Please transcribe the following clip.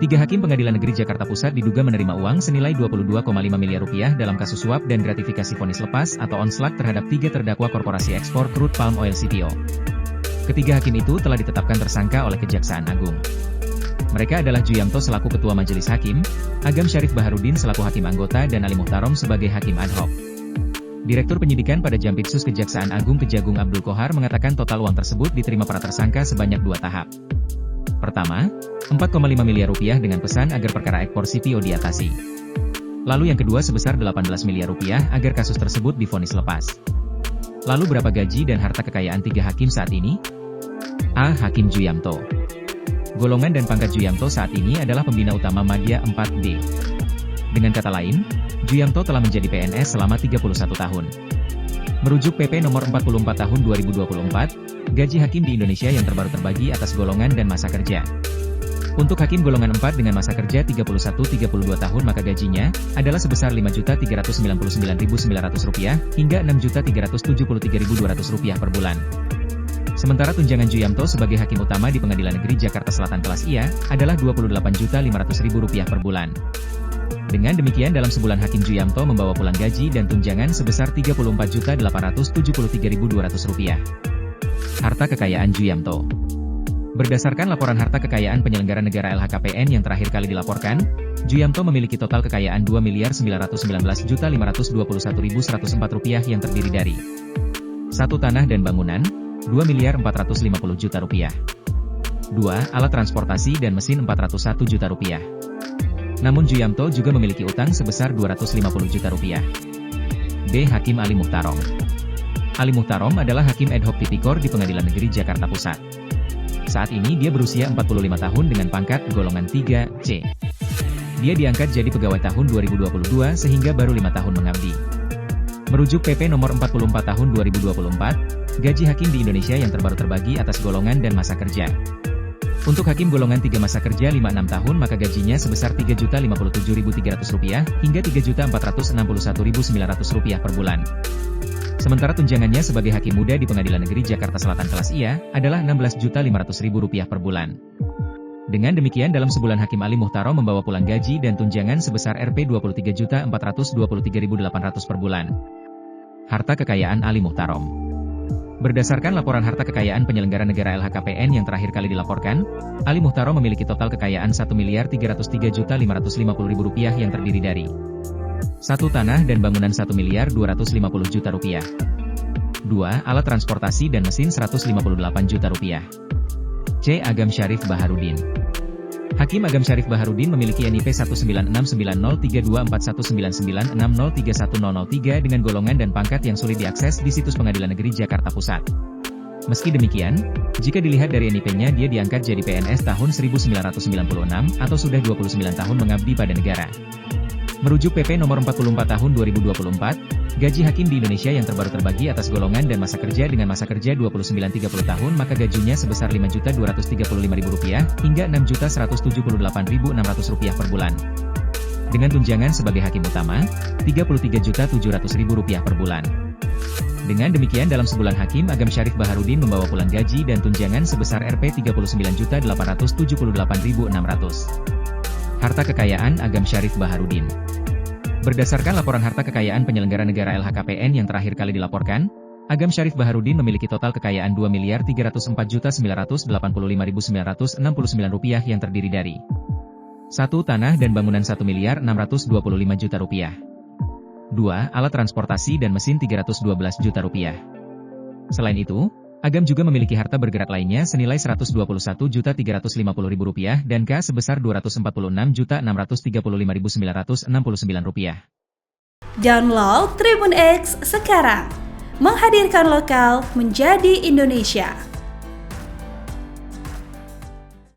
Tiga hakim Pengadilan Negeri Jakarta Pusat diduga menerima uang senilai 22,5 miliar rupiah dalam kasus suap dan gratifikasi vonis lepas atau onslak terhadap tiga terdakwa korporasi ekspor crude palm oil CPO. Ketiga hakim itu telah ditetapkan tersangka oleh Kejaksaan Agung. Mereka adalah Juyamto selaku Ketua Majelis Hakim, Agam Syarif Baharudin selaku Hakim Anggota dan Ali Muhtarom sebagai Hakim Ad hoc. Direktur Penyidikan pada Jampitsus Kejaksaan Agung Kejagung Abdul Qohar mengatakan total uang tersebut diterima para tersangka sebanyak 2 tahap. Pertama, 4,5 miliar rupiah dengan pesan agar perkara ekspor CPO diatasi. Lalu yang kedua sebesar 18 miliar rupiah agar kasus tersebut divonis lepas. Lalu berapa gaji dan harta kekayaan tiga hakim saat ini? A. Hakim Juyamto. Golongan dan pangkat Juyamto saat ini adalah pembina utama Madya 4D. Dengan kata lain, Juyamto telah menjadi PNS selama 31 tahun. Merujuk PP nomor 44 tahun 2024, gaji hakim di Indonesia yang terbaru terbagi atas golongan dan masa kerja. Untuk hakim golongan 4 dengan masa kerja 31-32 tahun maka gajinya adalah sebesar Rp5.399.900 hingga Rp6.373.200 per bulan. Sementara tunjangan Juyamto sebagai hakim utama di Pengadilan Negeri Jakarta Selatan kelas IA adalah Rp28.500.000 per bulan. Dengan demikian dalam sebulan Hakim Juyamto membawa pulang gaji dan tunjangan sebesar Rp34.873.200. Harta kekayaan Juyamto. Berdasarkan laporan harta kekayaan penyelenggara negara LHKPN yang terakhir kali dilaporkan, Juyamto memiliki total kekayaan Rp2.919.521.104 yang terdiri dari 1. Tanah dan bangunan, Rp2.450.000.000. 2. Alat transportasi dan mesin Rp401 juta. Namun Juyamto juga memiliki utang sebesar Rp250 juta. B. Hakim Ali Muhtarom. Ali Muhtarom adalah Hakim Ad hoc Tipikor di Pengadilan Negeri Jakarta Pusat. Saat ini dia berusia 45 tahun dengan pangkat golongan 3C. Dia diangkat jadi pegawai tahun 2022 sehingga baru 5 tahun mengabdi. Merujuk PP nomor 44 tahun 2024, gaji hakim di Indonesia yang terbaru terbagi atas golongan dan masa kerja. Untuk hakim golongan 3 masa kerja 5-6 tahun maka gajinya sebesar Rp3.057.300 hingga Rp3.461.900 per bulan. Sementara tunjangannya sebagai hakim muda di Pengadilan Negeri Jakarta Selatan kelas IA adalah Rp16.500.000 per bulan. Dengan demikian dalam sebulan Hakim Ali Muhtarom membawa pulang gaji dan tunjangan sebesar Rp23.423.800 per bulan. Harta kekayaan Ali Muhtarom. Berdasarkan laporan harta kekayaan penyelenggara negara LHKPN yang terakhir kali dilaporkan, Ali Muhtarom memiliki total kekayaan Rp1.303.550.000 yang terdiri dari 1. Tanah dan bangunan Rp1.250.000.000. 2. Alat transportasi dan mesin Rp158 juta. C. Agam Syarif Baharudin. Hakim Agam Syarif Baharudin memiliki NIP 1969032419960310003 dengan golongan dan pangkat yang sulit diakses di situs Pengadilan Negeri Jakarta Pusat. Meski demikian, jika dilihat dari NIP-nya dia diangkat jadi PNS tahun 1996 atau sudah 29 tahun mengabdi pada negara. Merujuk PP nomor 44 tahun 2024, gaji hakim di Indonesia yang terbaru terbagi atas golongan dan masa kerja dengan masa kerja 29-30 tahun maka gajinya sebesar Rp5.235.000 hingga Rp6.178.600 per bulan. Dengan tunjangan sebagai hakim utama, Rp33.700.000 per bulan. Dengan demikian dalam sebulan Hakim Agam Syarif Baharudin membawa pulang gaji dan tunjangan sebesar Rp39.878.600. Harta kekayaan Agam Syarif Baharudin. Berdasarkan laporan harta kekayaan penyelenggara negara LHKPN yang terakhir kali dilaporkan, Agam Syarif Baharudin memiliki total kekayaan Rp2.304.985.969 yang terdiri dari 1. Tanah dan bangunan Rp1.625 juta. 2. Alat transportasi dan mesin Rp312 juta. Selain itu, Agam juga memiliki harta bergerak lainnya senilai Rp121.350.000 dan K sebesar Rp246.635.969. Download Tribun X sekarang, menghadirkan lokal menjadi Indonesia.